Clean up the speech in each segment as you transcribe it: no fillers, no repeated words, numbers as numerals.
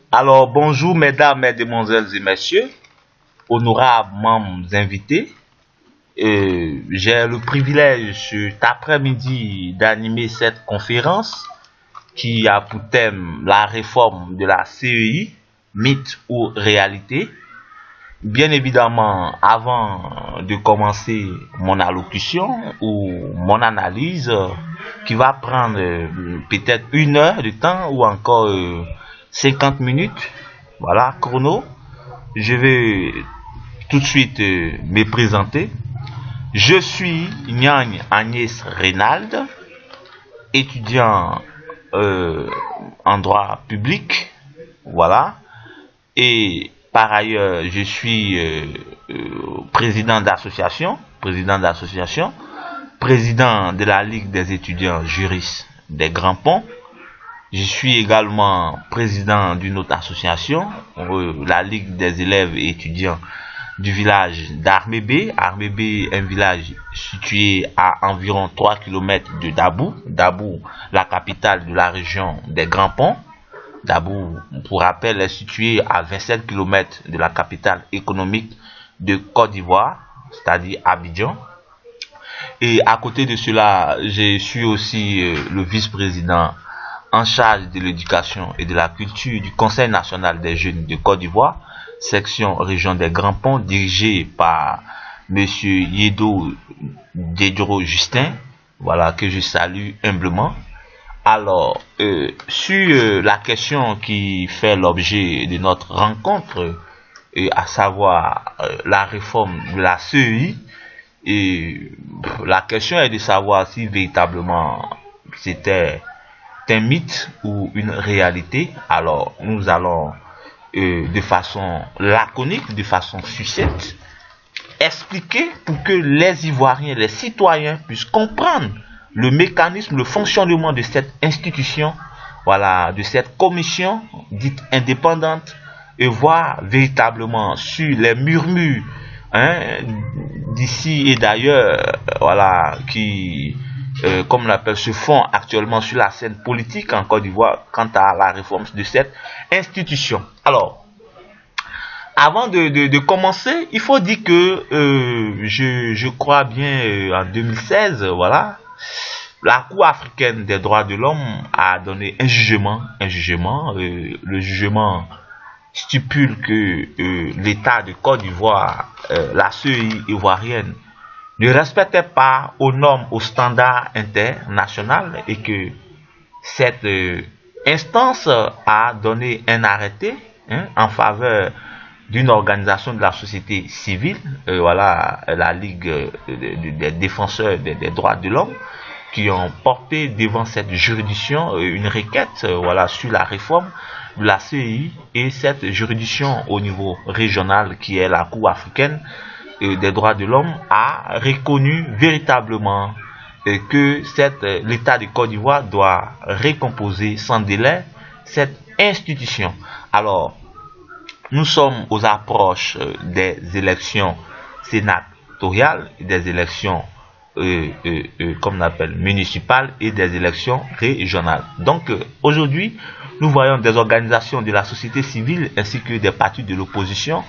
Alors, bonjour mesdames, mesdemoiselles et messieurs, honorables membres invités. J'ai le privilège cet après-midi d'animer cette conférence qui a pour thème la réforme de la CEI, mythe ou réalité. Bien évidemment, avant de commencer mon allocution ou mon analyse qui va prendre peut-être 1 heure de temps ou encore 50 minutes, voilà, chrono, je vais tout de suite me présenter. Je suis Nyagne Agnès Reynald, étudiant en droit public, voilà, et par ailleurs, je suis président d'association, président de la Ligue des étudiants juristes des Grands Ponts. Je suis également président d'une autre association, la Ligue des élèves et étudiants du village d'Armébé. Armébé, un village situé à environ 3 km de Dabou. Dabou, la capitale de la région des Grands Ponts. Dabou, pour rappel, est situé à 27 km de la capitale économique de Côte d'Ivoire, c'est-à-dire Abidjan. Et à côté de cela, je suis aussi le vice-président en charge de l'éducation et de la culture du Conseil national des jeunes de Côte d'Ivoire, section région des Grands Ponts, dirigé par Monsieur Yedo Dedro Justin, voilà, que je salue humblement. Alors, sur la question qui fait l'objet de notre rencontre, à savoir la réforme de la CEI, et la question est de savoir si véritablement c'était un mythe ou une réalité. Alors, nous allons de façon laconique, de façon succincte, expliquer pour que les Ivoiriens, les citoyens puissent comprendre le mécanisme, le fonctionnement de cette institution, voilà, de cette commission dite indépendante, et voir véritablement sur les murmures d'ici et d'ailleurs, voilà, qui, comme on l'appelle, se font actuellement sur la scène politique en Côte d'Ivoire quant à la réforme de cette institution. Alors, avant de commencer, il faut dire que je crois bien en 2016, voilà, la Cour africaine des droits de l'homme a donné un jugement. Le jugement stipule que l'État de Côte d'Ivoire, la CEI ivoirienne, ne respectait pas aux normes, aux standards internationaux et que cette instance a donné un arrêté en faveur d'une organisation de la société civile, voilà, la Ligue des défenseurs des droits de l'homme, qui ont porté devant cette juridiction une requête, voilà, sur la réforme de la CEI, et cette juridiction au niveau régional qui est la Cour africaine des droits de l'homme a reconnu véritablement que l'État de Côte d'Ivoire doit recomposer sans délai cette institution. Alors, nous sommes aux approches des élections sénatoriales, des élections comme on appelle municipales et des élections régionales. Donc aujourd'hui, nous voyons des organisations de la société civile ainsi que des partis de l'opposition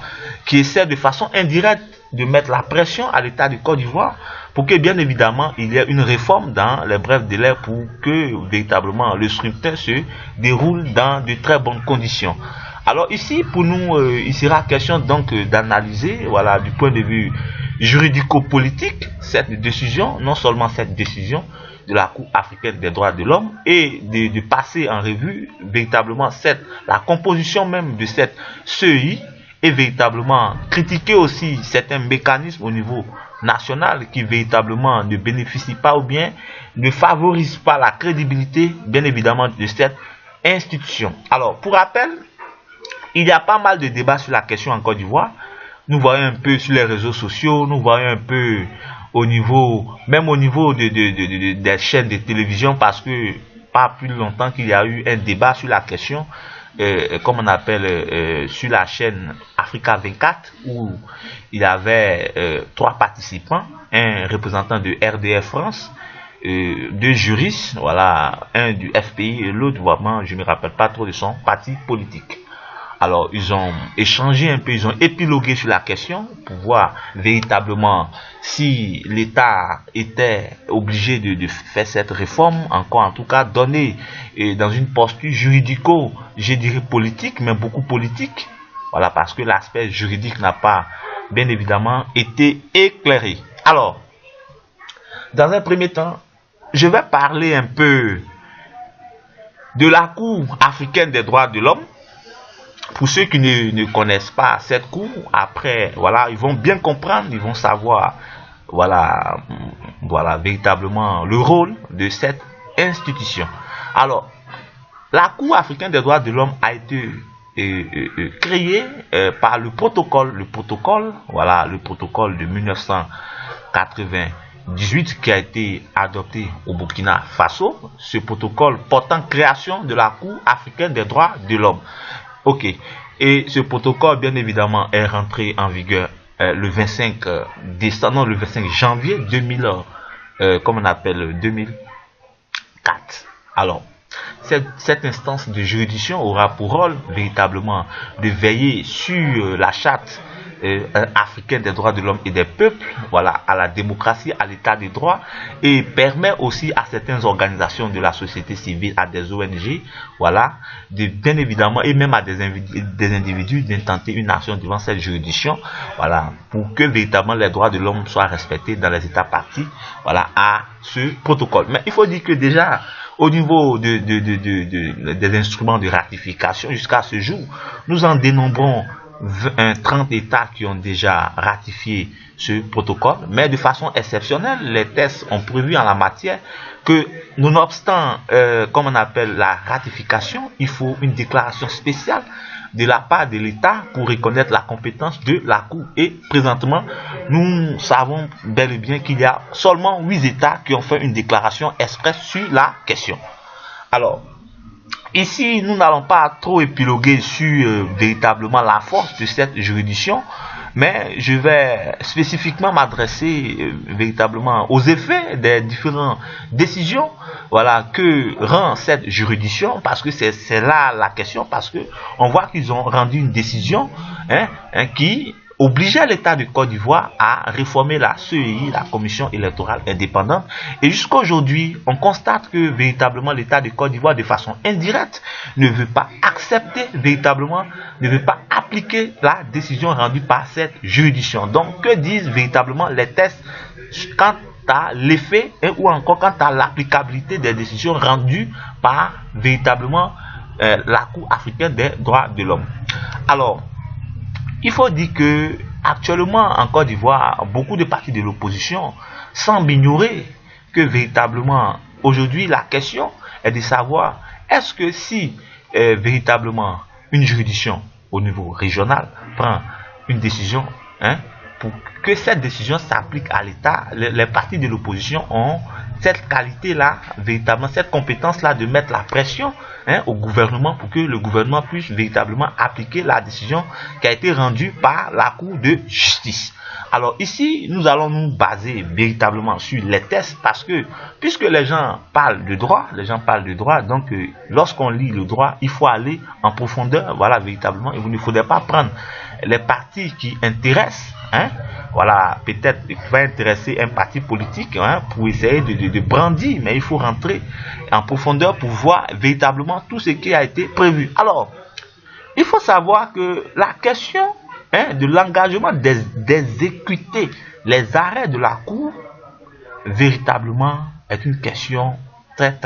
qui essaient de façon indirecte de mettre la pression à l'État du Côte d'Ivoire pour que bien évidemment il y ait une réforme dans les brefs délais pour que véritablement le scrutin se déroule dans de très bonnes conditions. Alors ici, pour nous, il sera question donc d'analyser, voilà, du point de vue juridico-politique, cette décision, non seulement cette décision de la Cour africaine des droits de l'homme, et de passer en revue véritablement la composition même de cette CEI, et véritablement critiquer aussi certains mécanismes au niveau national qui véritablement ne bénéficient pas ou bien ne favorisent pas la crédibilité, bien évidemment, de cette institution. Alors, pour rappel, il y a pas mal de débats sur la question en Côte d'Ivoire. Nous voyons un peu sur les réseaux sociaux, nous voyons un peu au niveau, même au niveau des chaînes de télévision, parce que pas plus longtemps qu'il y a eu un débat sur la question, comme on appelle, sur la chaîne Africa 24, où il y avait 3 participants, un représentant de RDF France, 2 juristes, voilà, un du FPI et l'autre, vraiment, je ne me rappelle pas trop de son parti politique. Alors, ils ont échangé un peu, ils ont épilogué sur la question pour voir véritablement si l'État était obligé de faire cette réforme, encore en tout cas donner dans une posture juridico, je dirais politique, mais beaucoup politique. Voilà, parce que l'aspect juridique n'a pas, bien évidemment, été éclairé. Alors, dans un premier temps, je vais parler un peu de la Cour africaine des droits de l'homme. Pour ceux qui ne connaissent pas cette cour, après, voilà, ils vont bien comprendre, ils vont savoir, voilà, véritablement le rôle de cette institution. Alors, la Cour africaine des droits de l'homme a été créée par le protocole de 1998 qui a été adopté au Burkina Faso. Ce protocole portant création de la Cour africaine des droits de l'homme. Ok, et ce protocole, bien évidemment, est rentré en vigueur le 25 janvier 2004. Alors, cette instance de juridiction aura pour rôle véritablement de veiller sur la charte africaine des droits de l'homme et des peuples, voilà, à la démocratie, à l'état de droit, et permet aussi à certaines organisations de la société civile, à des ONG, voilà, bien évidemment, et même à des individus d'intenter une action devant cette juridiction, voilà, pour que véritablement les droits de l'homme soient respectés dans les États partis, voilà, à ce protocole. Mais il faut dire que déjà, au niveau des instruments de ratification, jusqu'à ce jour, nous en dénombrons 30 États qui ont déjà ratifié ce protocole, mais de façon exceptionnelle, les tests ont prévu en la matière que, nonobstant, comme on appelle la ratification, il faut une déclaration spéciale de la part de l'État pour reconnaître la compétence de la Cour. Et présentement, nous savons bel et bien qu'il y a seulement 8 États qui ont fait une déclaration expresse sur la question. Alors, ici, nous n'allons pas trop épiloguer sur véritablement la force de cette juridiction, mais je vais spécifiquement m'adresser véritablement aux effets des différentes décisions, voilà, que rend cette juridiction, parce que c'est là la question, parce que on voit qu'ils ont rendu une décision qui obligeait l'État de Côte d'Ivoire à réformer la CEI, la Commission électorale indépendante. Et jusqu'à aujourd'hui, on constate que véritablement l'État de Côte d'Ivoire, de façon indirecte, ne veut pas accepter véritablement, ne veut pas appliquer la décision rendue par cette juridiction. Donc, que disent véritablement les tests quant à l'effet ou encore quant à l'applicabilité des décisions rendues par véritablement la Cour africaine des droits de l'homme? Alors, il faut dire que actuellement en Côte d'Ivoire, beaucoup de partis de l'opposition semblent ignorer que véritablement aujourd'hui la question est de savoir est-ce que si véritablement une juridiction au niveau régional prend une décision, pour que cette décision s'applique à l'État, les partis de l'opposition ont cette qualité-là, véritablement, cette compétence-là de mettre la pression au gouvernement pour que le gouvernement puisse véritablement appliquer la décision qui a été rendue par la Cour de justice. Alors ici, nous allons nous baser véritablement sur les tests parce que, puisque les gens parlent de droit, donc lorsqu'on lit le droit, il faut aller en profondeur, voilà, véritablement, et vous ne faudrait pas prendre les parties qui intéressent, voilà, peut-être il va intéresser un parti politique pour essayer de brandir, mais il faut rentrer en profondeur pour voir véritablement tout ce qui a été prévu. Alors, il faut savoir que la question de l'engagement d'exécuter les arrêts de la Cour, véritablement, est une question très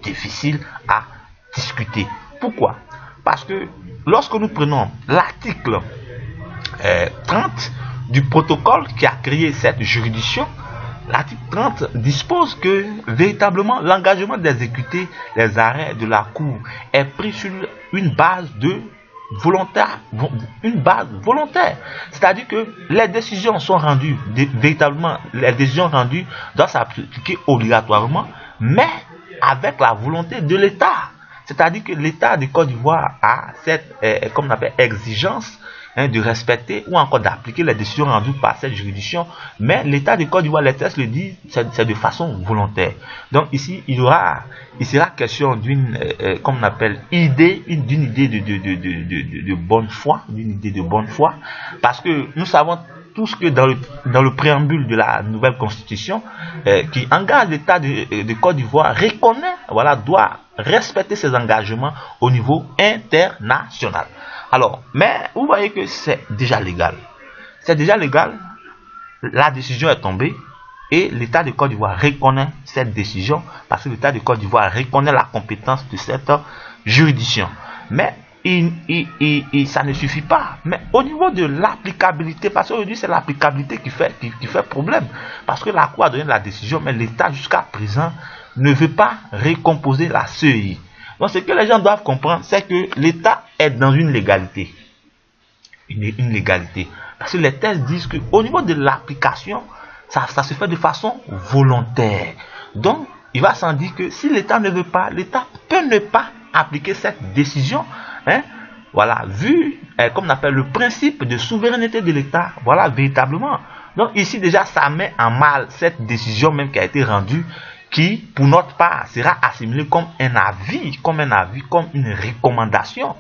difficile à discuter. Pourquoi? Parce que lorsque nous prenons l'article 30 du protocole qui a créé cette juridiction, l'article 30 dispose que véritablement l'engagement d'exécuter les arrêts de la Cour est pris sur une base volontaire. C'est-à-dire que les décisions sont rendues, véritablement, les décisions rendues doivent s'appliquer obligatoirement, mais avec la volonté de l'État. C'est-à-dire que l'État de Côte d'Ivoire a cette, comme on appelle, exigence de respecter ou encore d'appliquer les décisions rendues par cette juridiction. Mais l'État de Côte d'Ivoire, les textes le disent, c'est de façon volontaire. Donc ici, il sera question d'une, comme on appelle, d'une idée de bonne foi, parce que nous savons tous que dans le préambule de la nouvelle constitution, qui engage l'État de Côte d'Ivoire, reconnaît, voilà, doit respecter ses engagements au niveau international. Alors, mais vous voyez que c'est déjà légal. C'est déjà légal, la décision est tombée et l'État de Côte d'Ivoire reconnaît cette décision parce que l'État de Côte d'Ivoire reconnaît la compétence de cette juridiction. Mais ça ne suffit pas. Mais au niveau de l'applicabilité, parce qu'aujourd'hui c'est l'applicabilité qui fait problème. Parce que la Cour a donné la décision, mais l'État jusqu'à présent ne veut pas recomposer la CEI. Donc ce que les gens doivent comprendre, c'est que l'État est dans une légalité. Une légalité. Parce que les textes disent qu'au niveau de l'application, ça se fait de façon volontaire. Donc, il va sans dire que si l'État ne veut pas, l'État peut ne pas appliquer cette décision. Voilà, vu, comme on appelle, le principe de souveraineté de l'État, voilà, véritablement. Donc ici déjà, ça met en mal cette décision même qui a été rendue, qui, pour notre part, sera assimilée comme un avis, comme une recommandation,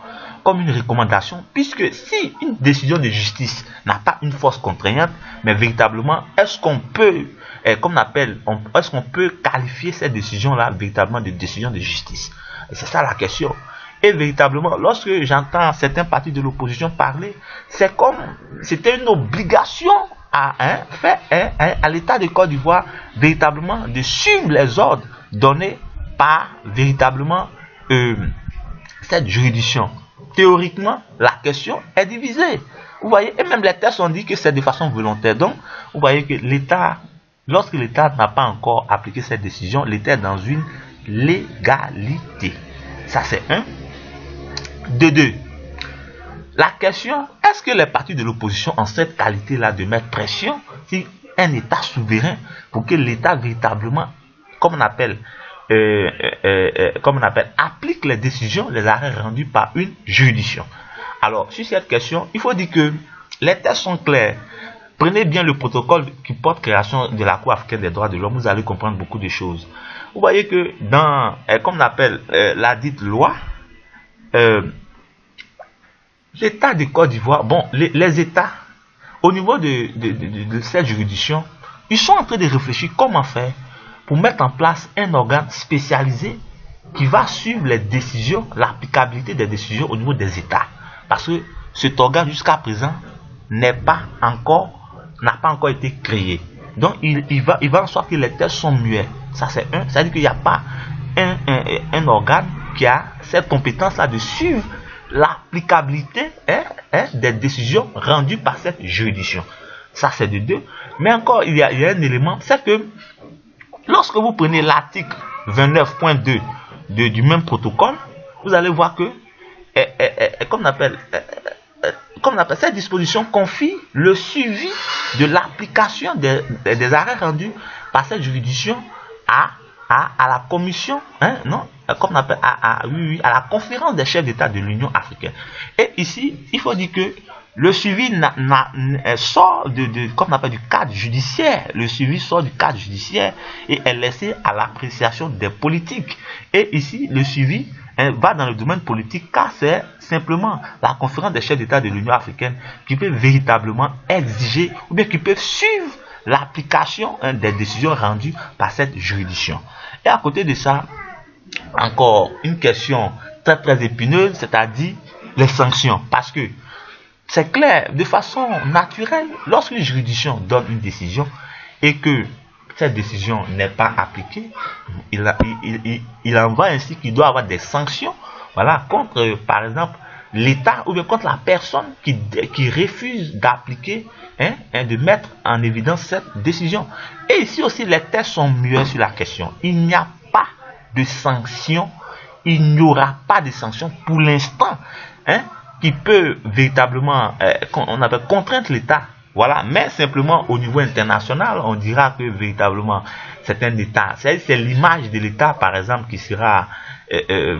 puisque si une décision de justice n'a pas une force contraignante, mais véritablement, est-ce qu'on peut, comme on appelle, est-ce qu'on peut qualifier cette décision-là véritablement de décision de justice? Et c'est ça la question. Et véritablement, lorsque j'entends certains partis de l'opposition parler, c'est comme c'était une obligation à l'État de Côte d'Ivoire véritablement de suivre les ordres donnés par véritablement cette juridiction. Théoriquement, la question est divisée. Vous voyez, et même les textes ont dit que c'est de façon volontaire. Donc, vous voyez que l'État, lorsque l'État n'a pas encore appliqué cette décision, l'État est dans une légalité. Ça, c'est un. De deux, la question, est-ce que les partis de l'opposition ont cette qualité-là de mettre pression sur un État souverain pour que l'État véritablement, comme on appelle, applique les décisions, les arrêts rendus par une juridiction? Alors, sur cette question, il faut dire que les textes sont clairs. Prenez bien le protocole qui porte création de la Cour africaine des droits de l'homme, vous allez comprendre beaucoup de choses. Vous voyez que dans, comme on appelle, la dite loi, l'État de Côte d'Ivoire, bon, les États, au niveau de cette juridiction, ils sont en train de réfléchir comment faire pour mettre en place un organe spécialisé qui va suivre les décisions, l'applicabilité des décisions au niveau des États. Parce que cet organe, jusqu'à présent, n'a pas encore été créé. Donc, il va en sorte que les textes sont muets. Ça, c'est un. C'est-à-dire qu'il n'y a pas un organe qui a cette compétence-là de suivre l'applicabilité des décisions rendues par cette juridiction. Ça, c'est de deux. Mais encore, il y a un élément, c'est que lorsque vous prenez l'article 29.2 du même protocole, vous allez voir que, comme on appelle, cette disposition confie le suivi de l'application des arrêts rendus par cette juridiction à la commission, comme on appelle, à la conférence des chefs d'État de l'Union africaine. Et ici, il faut dire que le suivi sort comme on appelle, du cadre judiciaire. Le suivi sort du cadre judiciaire et est laissé à l'appréciation des politiques. Et ici, le suivi va dans le domaine politique, car c'est simplement la conférence des chefs d'État de l'Union africaine qui peut véritablement exiger ou bien qui peut suivre l'application des décisions rendues par cette juridiction. Et à côté de ça, encore une question très très épineuse, c'est-à-dire les sanctions. Parce que c'est clair, de façon naturelle, lorsqu'une juridiction donne une décision et que cette décision n'est pas appliquée, il en va ainsi qu'il doit avoir des sanctions, voilà, contre, par exemple, l'État ou bien contre la personne qui refuse d'appliquer, de mettre en évidence cette décision. Et ici aussi, les textes sont muets sur la question. Il n'y a pas de sanctions, il n'y aura pas de sanctions pour l'instant, qui peut véritablement, on appelle contraindre l'État. Voilà, mais simplement au niveau international, on dira que véritablement c'est un État. C'est l'image de l'État, par exemple, qui sera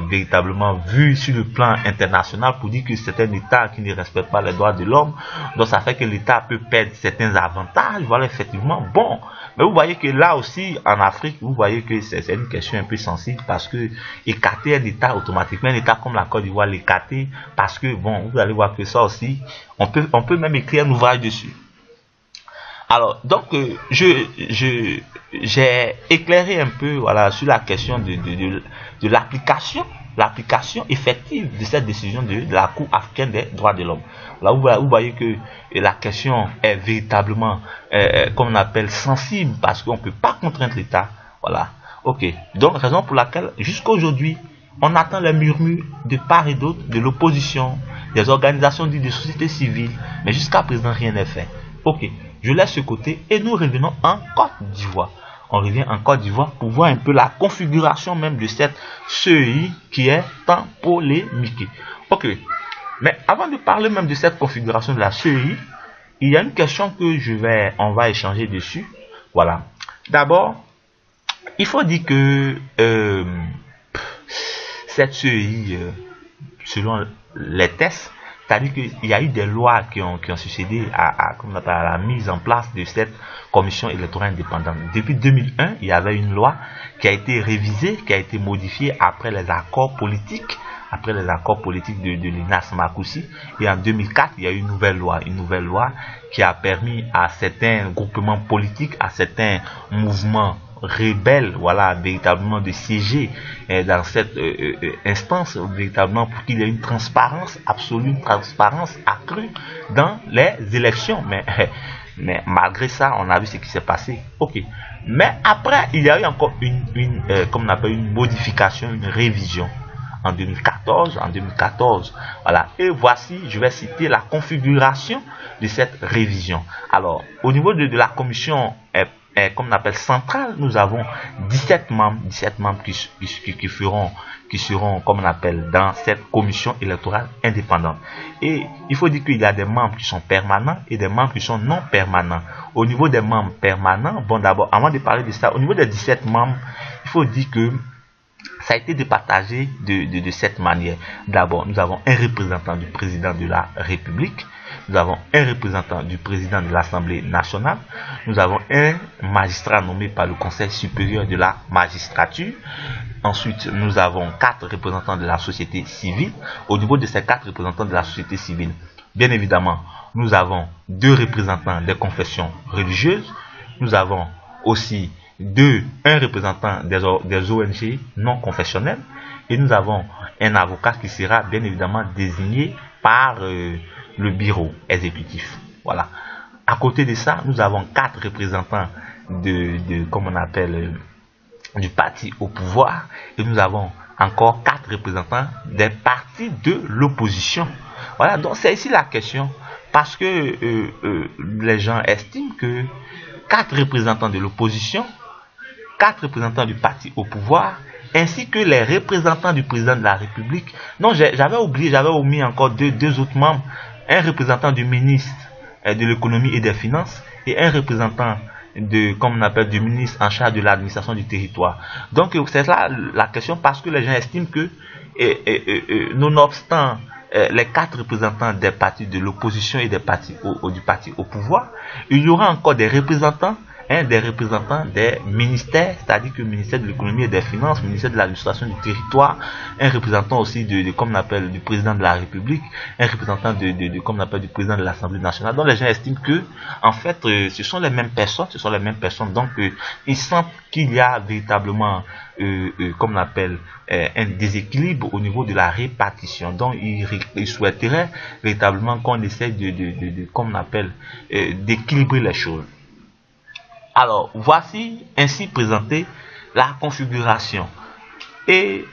véritablement vu sur le plan international pour dire que c'est un État qui ne respecte pas les droits de l'homme. Donc ça fait que l'État peut perdre certains avantages. Voilà, effectivement. Bon, mais vous voyez que là aussi, en Afrique, vous voyez que c'est une question un peu sensible parce que écarter un État automatiquement, un État comme la Côte d'Ivoire, l'écarter parce que, bon, vous allez voir que ça aussi, on peut même écrire un ouvrage dessus. Alors, donc, j'ai éclairé un peu, voilà, sur la question de l'application effective de cette décision de la Cour africaine des droits de l'homme. Là, vous voyez que la question est véritablement, comme on appelle, sensible, parce qu'on ne peut pas contraindre l'État. Voilà. Ok. Donc, raison pour laquelle, jusqu'à aujourd'hui, on attend les murmures de part et d'autre, de l'opposition, des organisations dites de société civile, mais jusqu'à présent, rien n'est fait. Ok. Je laisse ce côté et nous revenons en Côte d'Ivoire. On revient en Côte d'Ivoire pour voir un peu la configuration même de cette CEI qui est tant polémiquée. Ok. Mais avant de parler même de cette configuration de la CEI, il y a une question que on va échanger dessus. Voilà. D'abord, il faut dire que cette CEI, selon les tests, c'est-à-dire qu'il y a eu des lois qui ont succédé à la mise en place de cette commission électorale indépendante. Depuis 2001, il y avait une loi qui a été révisée, qui a été modifiée après les accords politiques de Linas Makoussi. Et en 2004, il y a eu une nouvelle loi qui a permis à certains groupements politiques, à certains mouvements rebelles, voilà, véritablement de siéger dans cette instance, véritablement pour qu'il y ait une transparence absolue, une transparence accrue dans les élections. Mais malgré ça, on a vu ce qui s'est passé. Ok. Mais après, il y a eu encore comme on appelle, une modification, une révision en 2014. Voilà. Et voici, je vais citer la configuration de cette révision. Alors, au niveau de la commission comme on appelle centrale, nous avons 17 membres qui seront, comme on appelle, dans cette commission électorale indépendante. Et il faut dire qu'il y a des membres qui sont permanents et des membres qui sont non permanents. Au niveau des membres permanents, bon, d'abord, avant de parler de ça, au niveau des 17 membres, il faut dire que ça a été départagé de cette manière. D'abord, nous avons un représentant du président de la République. Nous avons un représentant du président de l'Assemblée nationale. Nous avons un magistrat nommé par le Conseil supérieur de la magistrature. Ensuite, nous avons 4 représentants de la société civile. Au niveau de ces 4 représentants de la société civile, bien évidemment, nous avons 2 représentants des confessions religieuses. Nous avons aussi un représentant des ONG non confessionnelles. Et nous avons un avocat qui sera bien évidemment désigné par le bureau exécutif. Voilà. À côté de ça, nous avons 4 représentants comme on appelle, du parti au pouvoir. Et nous avons encore 4 représentants des partis de l'opposition. Voilà. Donc c'est ici la question. Parce que les gens estiment que 4 représentants de l'opposition, 4 représentants du parti au pouvoir, ainsi que les représentants du président de la République. Non, j'avais omis encore deux autres membres. Un représentant du ministre de l'économie et des finances et un représentant comme on appelle, du ministre en charge de l'administration du territoire. Donc c'est là la question, parce que les gens estiment que nonobstant les 4 représentants des partis de l'opposition et des partis du parti au pouvoir, il y aura encore des représentants des ministères, c'est-à-dire que le ministère de l'économie et des finances, le ministère de l'administration du territoire, un représentant aussi comme on appelle, du président de la République, un représentant comme on appelle, du président de l'Assemblée nationale. Donc les gens estiment que, en fait, ce sont les mêmes personnes, donc ils sentent qu'il y a véritablement, comme on appelle, un déséquilibre au niveau de la répartition. Donc ils souhaiteraient véritablement qu'on essaie comme on appelle, d'équilibrer les choses. Alors, voici ainsi présentée la configuration. Et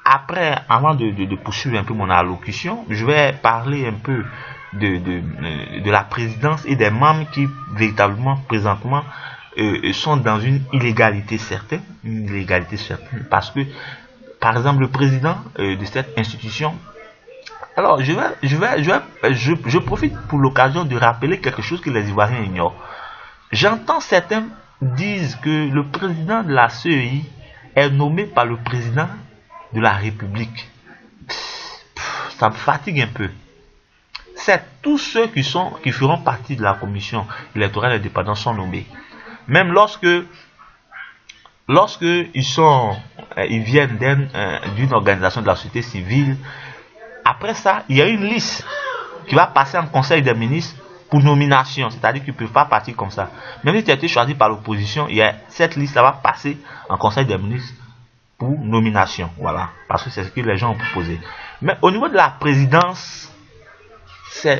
après, avant de poursuivre un peu mon allocution, je vais parler un peu de la présidence et des membres qui, véritablement, présentement, sont dans une illégalité certaine. Parce que, par exemple, le président de cette institution. Alors, je profite pour l'occasion de rappeler quelque chose que les Ivoiriens ignorent. J'entends certains disent que le président de la CEI est nommé par le président de la République, ça me fatigue un peu. C'est tous ceux qui feront partie de la commission électorale indépendante sont nommés. Même lorsque ils viennent d'une organisation de la société civile, après ça, il y a une liste qui va passer en conseil des ministres pour nomination. C'est-à-dire qu'ils ne peuvent pas partir comme ça. Même si tu as été choisi par l'opposition, cette liste va passer en conseil des ministres pour nomination. Voilà. Parce que c'est ce que les gens ont proposé. Mais au niveau de la présidence, ce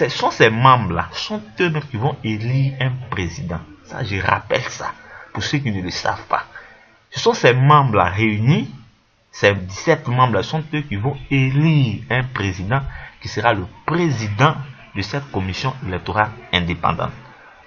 sont ces membres-là, sont eux-mêmes qui vont élire un président. Ça, je rappelle ça, pour ceux qui ne le savent pas. Ce sont ces membres-là réunis, ces 17 membres-là sont eux qui vont élire un président qui sera le président de cette commission électorale indépendante.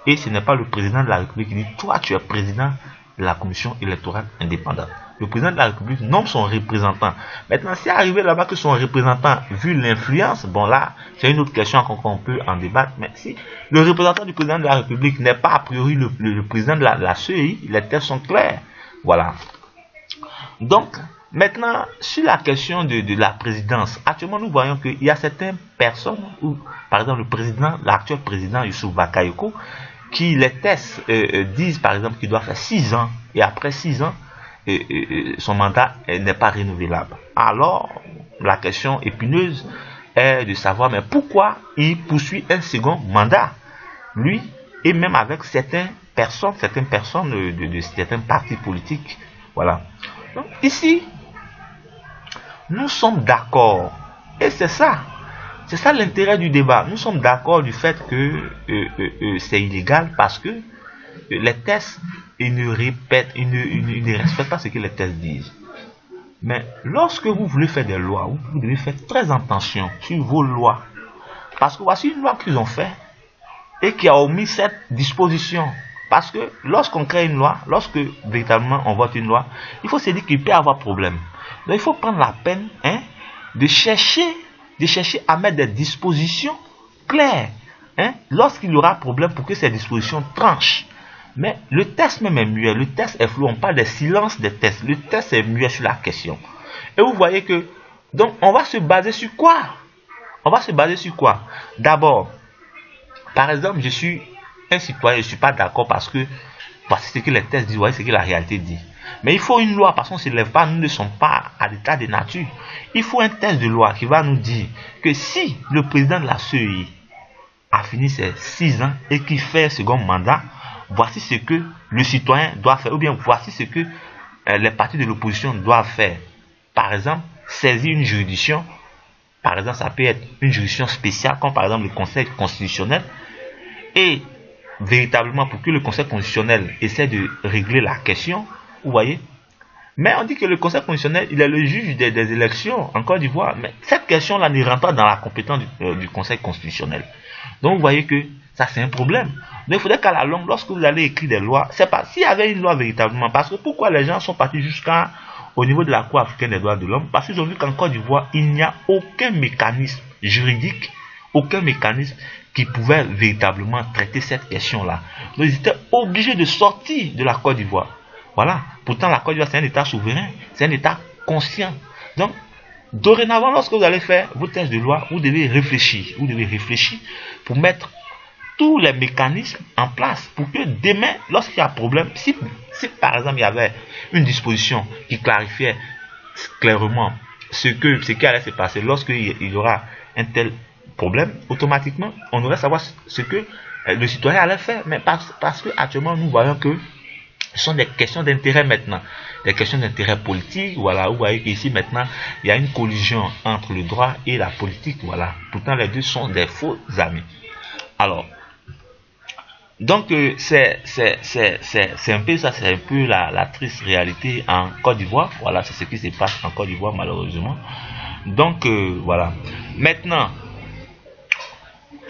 Et ce n'est pas le président de la République qui dit, toi tu es président de la commission électorale indépendante. Le président de la République nomme son représentant. Maintenant, si arrivé là-bas que son représentant, vu l'influence, bon là, c'est une autre question qu'on peut en débattre. Mais si le représentant du président de la République n'est pas a priori le président de la CEI, les termes sont clairs. Voilà. Donc, maintenant, sur la question de la présidence, actuellement nous voyons qu'il y a certaines personnes, où, par exemple le président, l'actuel président Youssouf Bakayoko, qui les tests disent par exemple qu'il doit faire 6 ans, et après 6 ans, son mandat n'est pas renouvelable. Alors, la question épineuse est de savoir, mais pourquoi il poursuit un second mandat, lui, et même avec certaines personnes de certains partis politiques. Voilà. Donc, ici, nous sommes d'accord, et c'est ça l'intérêt du débat. Nous sommes d'accord du fait que c'est illégal parce que les tests, ils ne respectent pas ce que les tests disent. Mais lorsque vous voulez faire des lois, vous devez faire très attention sur vos lois. Parce que voici une loi qu'ils ont fait et qui a omis cette disposition. Parce que lorsqu'on crée une loi, lorsque véritablement on vote une loi, il faut se dire qu'il peut y avoir problème. Donc il faut prendre la peine de chercher à mettre des dispositions claires lorsqu'il y aura problème pour que ces dispositions tranchent. Mais le test même est muet, le test est flou, on parle des silences des tests, le test est muet sur la question. Et vous voyez que, donc on va se baser sur quoi? D'abord, par exemple, je suis un citoyen, je ne suis pas d'accord parce que ce que les tests disent, voyez ce que la réalité dit. Mais il faut une loi parce qu'on ne se lève pas, nous ne sommes pas à l'état de nature. Il faut un test de loi qui va nous dire que si le président de la CEI a fini ses 6 ans et qu'il fait un second mandat, voici ce que le citoyen doit faire, ou bien voici ce que les partis de l'opposition doivent faire. Par exemple, saisir une juridiction, par exemple, ça peut être une juridiction spéciale, comme par exemple le Conseil constitutionnel, et véritablement pour que le Conseil constitutionnel essaie de régler la question, vous voyez. Mais on dit que le Conseil constitutionnel, il est le juge des élections en Côte d'Ivoire, mais cette question-là ne rentre pas dans la compétence du Conseil constitutionnel. Donc vous voyez que ça c'est un problème. Donc il faudrait qu'à la longue, lorsque vous allez écrire des lois, c'est pas s'il y avait une loi véritablement, parce que pourquoi les gens sont partis jusqu'au niveau de la Cour africaine des droits de l'homme, parce qu'ils ont vu qu'en Côte d'Ivoire, il n'y a aucun mécanisme juridique, aucun mécanisme qui pouvait véritablement traiter cette question-là. Donc ils étaient obligés de sortir de la Côte d'Ivoire. Voilà. Pourtant la Côte d'Ivoire c'est un État souverain, c'est un État conscient. Donc dorénavant, lorsque vous allez faire vos tests de loi, vous devez réfléchir pour mettre tous les mécanismes en place pour que demain, lorsqu'il y a un problème, si par exemple il y avait une disposition qui clarifiait clairement ce qui allait se passer lorsqu'il y aura un tel problème, automatiquement on aurait savoir ce que le citoyen allait faire. Mais parce que actuellement nous voyons que ce sont des questions d'intérêt maintenant, des questions d'intérêt politique. Voilà, vous voyez qu'ici maintenant il y a une collision entre le droit et la politique. Voilà, pourtant les deux sont des faux amis. Alors, donc c'est un peu ça, c'est un peu la triste réalité en Côte d'Ivoire. Voilà, c'est ce qui se passe en Côte d'Ivoire malheureusement. Donc voilà. Maintenant,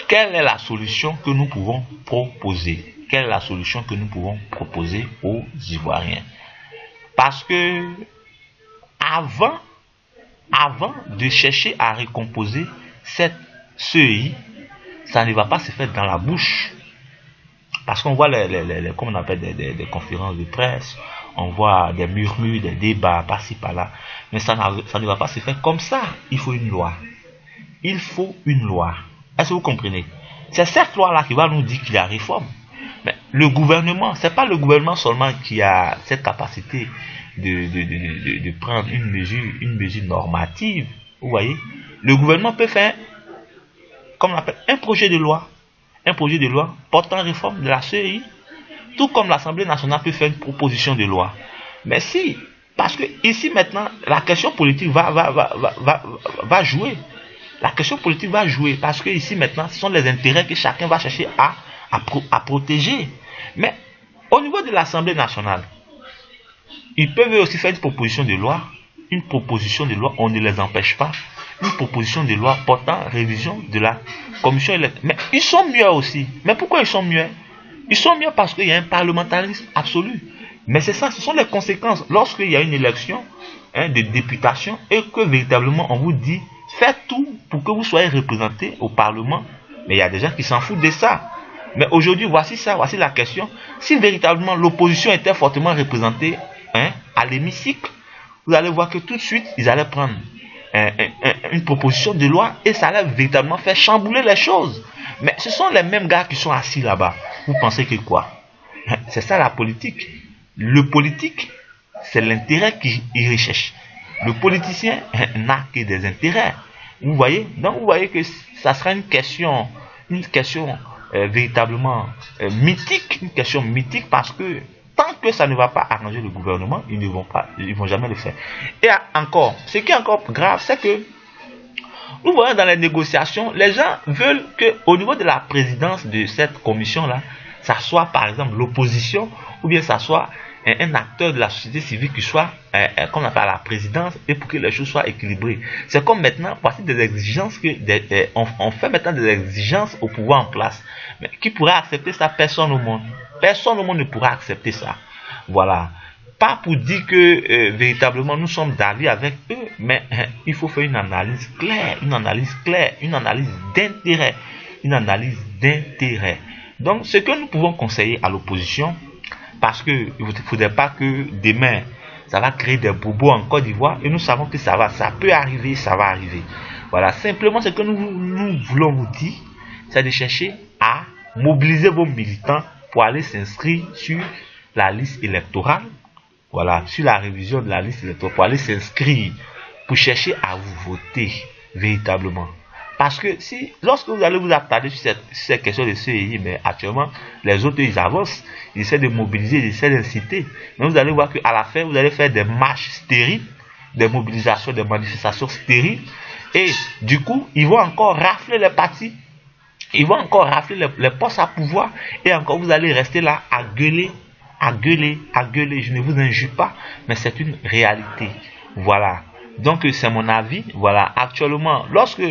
quelle est la solution que nous pouvons proposer? Quelle est la solution que nous pouvons proposer aux Ivoiriens? Parce que avant de chercher à recomposer cette CEI, ça ne va pas se faire dans la bouche. Parce qu'on voit comme on appelle des conférences de presse, on voit des murmures, des débats par-ci par-là, mais ça ne va pas se faire comme ça. Il faut une loi. Il faut une loi. Est-ce que vous comprenez? C'est cette loi-là qui va nous dire qu'il y a réforme. Mais le gouvernement, c'est pas le gouvernement seulement qui a cette capacité de prendre une mesure normative. Vous voyez? Le gouvernement peut faire, comme on appelle, un projet de loi portant réforme de la CEI, tout comme l'Assemblée nationale peut faire une proposition de loi. Mais si, parce que ici maintenant, la question politique va jouer. La question politique va jouer parce que ici maintenant, ce sont les intérêts que chacun va chercher à protéger. Mais au niveau de l'Assemblée nationale, ils peuvent aussi faire une proposition de loi. Une proposition de loi, on ne les empêche pas. Une proposition de loi portant révision de la commission électorale. Mais ils sont mieux aussi. Mais pourquoi ils sont mieux? Ils sont mieux parce qu'il y a un parlementarisme absolu. Mais c'est ça, ce sont les conséquences. Lorsqu'il y a une élection de députation et que véritablement on vous dit faites tout pour que vous soyez représenté au Parlement. Mais il y a des gens qui s'en foutent de ça. Mais aujourd'hui, voici ça, voici la question. Si véritablement l'opposition était fortement représentée à l'hémicycle, vous allez voir que tout de suite, ils allaient prendre une proposition de loi et ça allait véritablement faire chambouler les choses. Mais ce sont les mêmes gars qui sont assis là-bas. Vous pensez que quoi? C'est ça la politique. Le politique, c'est l'intérêt qu'il recherche. Le politicien n'a que des intérêts. Vous voyez? Donc vous voyez que ça sera une question véritablement mythique, une question mythique parce que tant que ça ne va pas arranger le gouvernement, ils ne vont jamais le faire. Et encore, ce qui est encore grave, c'est que nous voyons dans les négociations, les gens veulent que au niveau de la présidence de cette commission-là, ça soit par exemple l'opposition ou bien ça soit un acteur de la société civile qui soit, comme on appelle à la présidence, et pour que les choses soient équilibrées. C'est comme maintenant, voici des exigences on fait maintenant des exigences au pouvoir en place. Mais qui pourra accepter ça? Personne au monde. Personne au monde ne pourra accepter ça. Voilà. Pas pour dire que véritablement nous sommes d'avis avec eux, mais il faut faire une analyse claire, une analyse d'intérêt. Donc, ce que nous pouvons conseiller à l'opposition, parce qu'il ne faudrait pas que demain, ça va créer des bobos en Côte d'Ivoire, et nous savons que ça peut arriver, ça va arriver. Voilà, simplement ce que nous voulons vous dire, c'est de chercher à mobiliser vos militants pour aller s'inscrire sur la liste électorale. Voilà, sur la révision de la liste électorale, pour aller s'inscrire, pour chercher à vous voter véritablement. Parce que lorsque vous allez vous attarder sur cette question de CEI, mais actuellement, les autres, ils avancent, ils essaient de mobiliser, ils essaient d'inciter. Mais vous allez voir qu'à la fin, vous allez faire des marches stériles, des mobilisations, des manifestations stériles. Et du coup, ils vont encore rafler les partis. Ils vont encore rafler les postes à pouvoir. Et encore, vous allez rester là à gueuler. Je ne vous injure pas, mais c'est une réalité. Voilà. Donc, c'est mon avis. Voilà. Actuellement, lorsque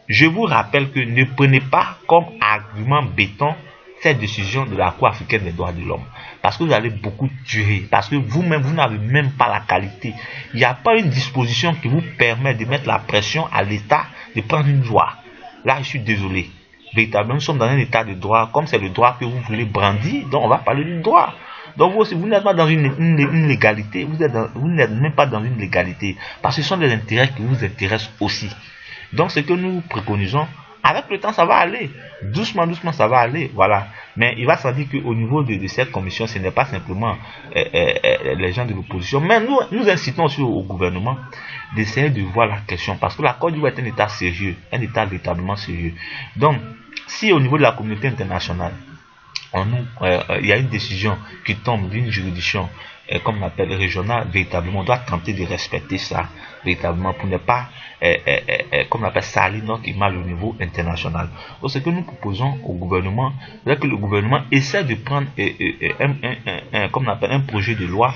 je vous rappelle que ne prenez pas comme argument béton cette décision de la Cour africaine des droits de l'homme. Parce que vous allez beaucoup durer. Parce que vous-même, vous n'avez même pas la qualité. Il n'y a pas une disposition qui vous permet de mettre la pression à l'État de prendre une loi. Là, je suis désolé. Véritablement, nous sommes dans un état de droit. Comme c'est le droit que vous voulez brandir, donc on va parler du droit. Donc vous aussi, vous n'êtes pas dans une légalité. Vous n'êtes même pas dans une légalité. Parce que ce sont des intérêts qui vous intéressent aussi. Donc ce que nous préconisons, avec le temps ça va aller, doucement ça va aller, voilà. Mais il va sans dire qu'au niveau de cette commission, ce n'est pas simplement les gens de l'opposition, mais nous incitons aussi au gouvernement d'essayer de voir la question, parce que la Côte d'Ivoire est un état sérieux, un état véritablement sérieux. Donc si au niveau de la communauté internationale, il y a une décision qui tombe d'une juridiction comme on appelle régionale, véritablement on doit tenter de respecter ça véritablement pour ne pas comme on appelle salir notre image au niveau international. Donc ce que nous proposons au gouvernement, c'est que le gouvernement essaie de prendre comme on appelle un projet de loi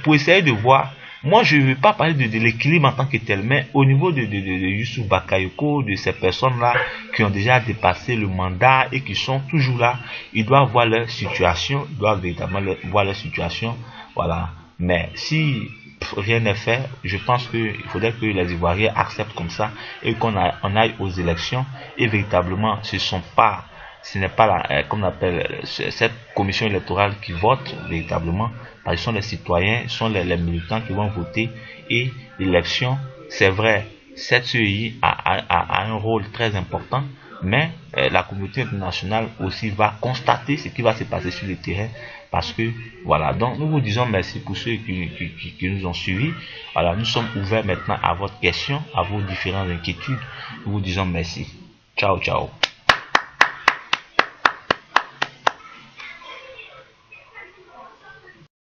pour essayer de voir. Moi, je ne veux pas parler de l'équilibre en tant que tel, mais au niveau de Youssouf Bakayoko, de ces personnes-là qui ont déjà dépassé le mandat et qui sont toujours là, ils doivent voir leur situation, ils doivent véritablement voir leur situation, voilà. Mais si rien n'est fait, je pense qu'il faudrait que les Ivoiriens acceptent comme ça et qu'on aille aux élections et véritablement, ce ne sont pas ce n'est pas comme on appelle cette commission électorale qui vote véritablement, parce que ce sont les citoyens, ce sont les militants qui vont voter, et l'élection, c'est vrai, cette CEI a un rôle très important, mais la communauté internationale aussi va constater ce qui va se passer sur le terrain, parce que voilà. Donc nous vous disons merci pour ceux qui nous ont suivis. Voilà, nous sommes ouverts maintenant à votre question, à vos différentes inquiétudes. Nous vous disons merci. Ciao, ciao.